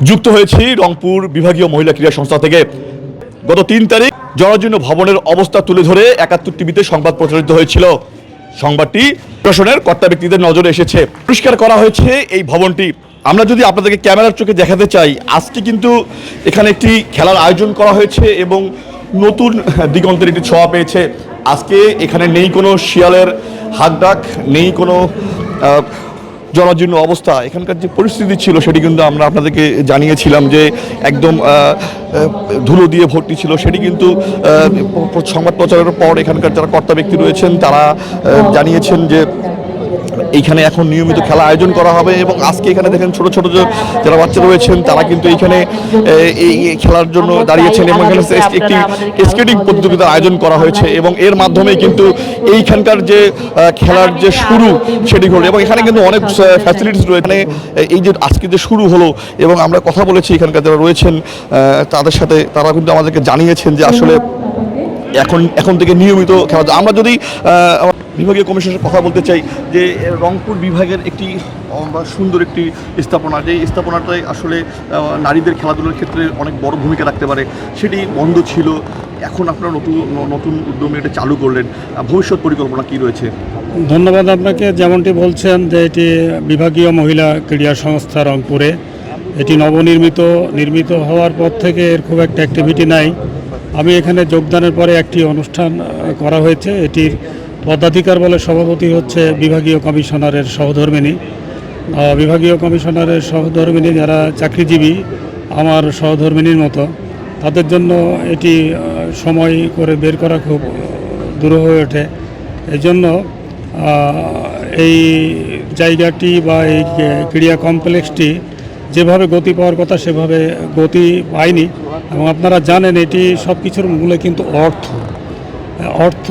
যুক্ত হয়েছি রংপুর বিভাগীয় মহিলা ক্রীড়া সংস্থা থেকে। গত 3 তারিখ জরাজীর্ণ ভবনের অবস্থা তুলে ধরে ৭১ টিভিতে সংবাদ প্রচারিত হয়েছিল। সংবাদটি প্রশাসনের কর্তা ব্যক্তিদের নজরে এসেছে। পরিষ্কার করা হয়েছে এই ভবনটি। আমরা যদি আপনাদেরকে ক্যামেরার চোখে দেখাতে চাই, আজকে কিন্তু এখানে একটি খেলার আয়োজন করা হয়েছে এবং নতুন দিগন্তের একটি ছোঁয়া পেয়েছে। আজকে এখানে নেই কোনো শিয়ালের হাঁকডাক, নেই কোনো জরাজীর্ণ অবস্থা। এখানকার যে পরিস্থিতি ছিল সেটি কিন্তু আমরা আপনাদেরকে জানিয়েছিলাম যে একদম ধুলো দিয়ে ভর্তি ছিল। সেটি কিন্তু সংবাদ প্রচারের পর এখানকার যারা কর্তা ব্যক্তি রয়েছেন তারা জানিয়েছেন যে এইখানে এখন নিয়মিত খেলা আয়োজন করা হবে। এবং আজকে এখানে দেখেন ছোট ছোট যারা বাচ্চা রয়েছেন তারা কিন্তু এইখানে এই খেলার জন্য দাঁড়িয়েছেন এবং এখানে একটি স্কেটিং প্রতিযোগিতার আয়োজন করা হয়েছে এবং এর মাধ্যমে কিন্তু এইখানকার যে খেলার যে শুরু সেটি হলো। এবং এখানে কিন্তু অনেক ফ্যাসিলিটিস রয়েছে। এখানে এই যে আজকে যে শুরু হলো এবং আমরা কথা বলেছি এখানকার যারা রয়েছেন তাদের সাথে, তারা কিন্তু আমাদেরকে জানিয়েছেন যে আসলে এখন থেকে নিয়মিত খেলা। আমরা যদি বিভাগীয় কমিশনের কথা বলতে চাই যে রংপুর বিভাগের একটি সুন্দর একটি স্থাপনা, যে স্থাপনাটাই আসলে নারীদের খেলাধুলার ক্ষেত্রে অনেক বড় ভূমিকা রাখতে পারে, সেটি বন্ধ ছিল। এখন আপনারা নতুন উদ্যমে এটা চালু করলেন। ভবিষ্যৎ পরিকল্পনা কি রয়েছে? ধন্যবাদ আপনাকে। যেমনটি বলছেন যে এটি বিভাগীয় মহিলা ক্রীড়া সংস্থা রংপুরে, এটি নির্মিত হওয়ার পর থেকে এর খুব একটা অ্যাক্টিভিটি নাই। আমি এখানে যোগদানের পরে একটি অনুষ্ঠান করা হয়েছে। এটির পদাধিকার বলে সভাপতি হচ্ছে বিভাগীয় কমিশনারের সহধর্মিণী। বিভাগীয় কমিশনারের সহধর্মিণী যারা চাকরিজীবী, আমার সহধর্মিণীর মতো, তাদের জন্য এটি সময় করে বের করা খুব দূর হয়ে ওঠে। এজন্য এই জায়গাটি বা এই ক্রীড়া কমপ্লেক্সটি যেভাবে গতি পাওয়ার কথা সেভাবে গতি পায়নি। এবং আপনারা জানেন এটি সব কিছুর মূলে কিন্তু অর্থ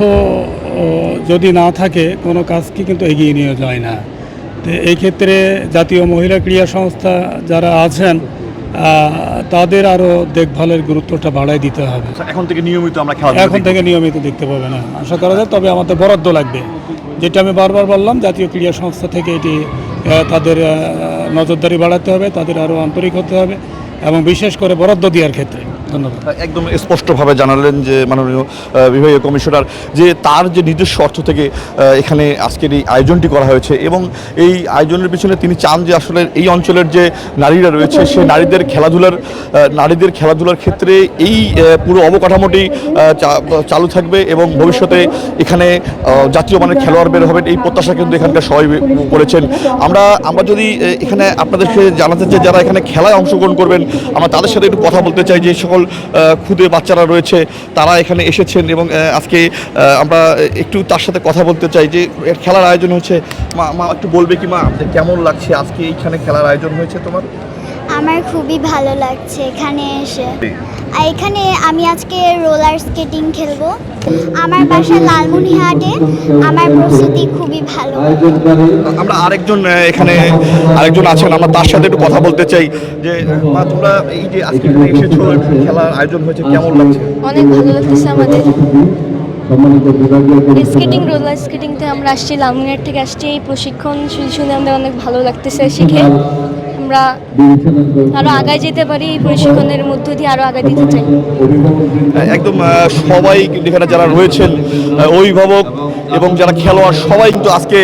যদি না থাকে কোনো কাজকে কিন্তু এগিয়ে নিয়ে যায় না। তো এই ক্ষেত্রে জাতীয় মহিলা ক্রীড়া সংস্থা যারা আছেন তাদের আরও দেখভালের গুরুত্বটা বাড়ায় দিতে হবে। এখন থেকে নিয়মিত আমরা এখন থেকে নিয়মিত দেখতে পাবে না আশা করা যায়। তবে আমাদের বরাদ্দ লাগবে, যেটা আমি বারবার বললাম, জাতীয় ক্রীড়া সংস্থা থেকে এটি তাদের নজরদারি বাড়াতে হবে, তাদের আরও আন্তরিক হতে হবে এবং বিশেষ করে বরাদ্দ দেওয়ার ক্ষেত্রে। ধন্যবাদ। একদম স্পষ্টভাবে জানালেন যে মাননীয় বিভাগীয় কমিশনার যে তার যে নিজস্ব অর্থ থেকে এখানে আজকের এই আয়োজনটি করা হয়েছে এবং এই আয়োজনের পিছনে তিনি চান যে আসলে এই অঞ্চলের যে নারীরা রয়েছে সে নারীদের খেলাধুলার ক্ষেত্রে এই পুরো অবকাঠামোটি চালু থাকবে এবং ভবিষ্যতে এখানে জাতীয় মানের খেলোয়াড় বের হবেন, এই প্রত্যাশা কিন্তু এখানকার সবাই করেছেন। আমরা যদি এখানে আপনাদেরকে জানাতে চাই যারা এখানে খেলায় অংশগ্রহণ করবেন, আমরা তাদের সাথে একটু কথা বলতে চাই। যে সকল ক্ষুদে বাচ্চারা রয়েছে তারা এখানে এসেছেন এবং আজকে আমরা একটু তার সাথে কথা বলতে চাই যে খেলার আয়োজন হচ্ছে। মা একটু বলবে কি মা, কেমন লাগছে আজকে এইখানে খেলার আয়োজন হয়েছে তোমার? আমার খুবই ভালো লাগছে এখানে এসে। এখানে আমি আজকে রোলার স্কেটিং খেলবো। আমার বাসা লালমনিরহাটে। আমার প্রস্তুতি খুবই ভালো। আমরা আরেকজন আছেন, আমরা তার সাথে একটু কথা বলতে চাই যে মা, তোমরা এই যে আজকে এসেছো, খেলার আয়োজন হয়েছে, কেমন লাগছে? অনেক ভালো লাগতেছে আমাদের। রোলার স্কেটিংতে আমরা আসছি, লালমনিরহাট থেকে আসছি। এই প্রশিক্ষণ শুনে আমাদের অনেক ভালো লাগতেছে। শিখে আমরা আরো আগায় যেতে পারি, এই প্রশিক্ষণের মধ্য দিয়ে আরো আগায় দিতে চাই। একদম সবাই কিন্তু এখানে যারা রয়েছেন, অভিভাবক এবং যারা খেলোয়াড়, সবাই কিন্তু আজকে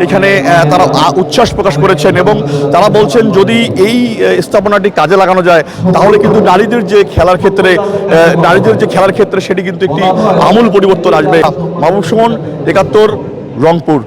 এখানে তারা উচ্ছ্বাস প্রকাশ করেছেন এবং তারা বলছেন যদি এই স্থাপনাটি কাজে লাগানো যায় তাহলে কিন্তু নারীদের যে খেলার ক্ষেত্রে সেটি কিন্তু একটি আমূল পরিবর্তন আসবে। মাহবুব সুমন, ৭১, রংপুর।